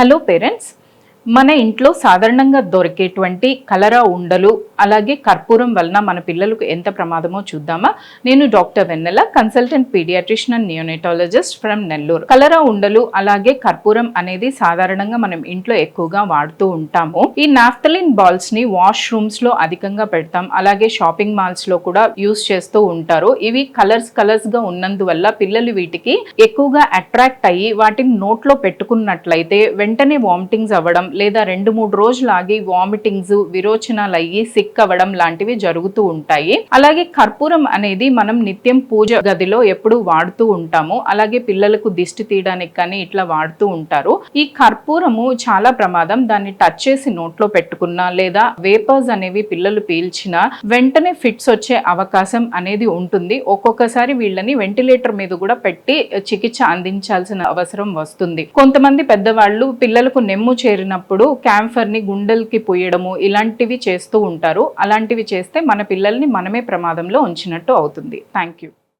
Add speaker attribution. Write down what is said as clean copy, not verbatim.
Speaker 1: Hello parents, మన ఇంట్లో సాధారణంగా దొరికేటువంటి కలరా ఉండలు అలాగే కర్పూరం వలన మన పిల్లలకు ఎంత ప్రమాదమో చూద్దామా. నేను doctor Vennela, consultant pediatrician and neonatologist from Nellore. కలరా ఉండలు అలాగే కర్పూరం అనేది సాధారణంగా మనం ఇంట్లో ఎక్కువగా వాడుతూ ఉంటాము. ఈ నాఫ్థలిన్ బాల్స్ ని వాష్రూమ్స్ లో అధికంగా పెడతాం, అలాగే షాపింగ్ మాల్స్ లో కూడా యూస్ చేస్తూ ఉంటారు. ఇవి కలర్స్ గా ఉన్నందువల్ల పిల్లలు వీటికి ఎక్కువగా అట్రాక్ట్ అయ్యి వాటిని నోట్లో పెట్టుకున్నట్లయితే వెంటనే వామిటింగ్స్ అవ్వడం లేదా 2-3 రోజులు ఆగి వామిటింగ్స్, విరోచనాలు అయ్యి సిక్ అవ్వడం లాంటివి జరుగుతూ ఉంటాయి. అలాగే కర్పూరం అనేది మనం నిత్యం పూజ గదిలో ఎప్పుడు వాడుతూ ఉంటాము. అలాగే పిల్లలకు దిష్టి తీయడానికి కానీ ఇట్లా వాడుతూ ఉంటారు. ఈ కర్పూరము చాలా ప్రమాదం. దాన్ని టచ్ చేసి నోట్లో పెట్టుకున్నా లేదా వేపర్స్ అనేవి పిల్లలు పీల్చినా వెంటనే ఫిట్స్ వచ్చే అవకాశం అనేది ఉంటుంది. ఒక్కొక్కసారి వీళ్ళని వెంటిలేటర్ మీద కూడా పెట్టి చికిత్స అందించాల్సిన అవసరం వస్తుంది. కొంతమంది పెద్దవాళ్ళు పిల్లలకు నెమ్ము చేరినప్పుడు క్యాంఫర్ ని గుండెలకి పోయడము ఇలాంటివి చేస్తూ ఉంటారు. అలాంటివి చేస్తే మన పిల్లల్ని మనమే ప్రమాదంలో ఉంచినట్టు అవుతుంది. Thank you.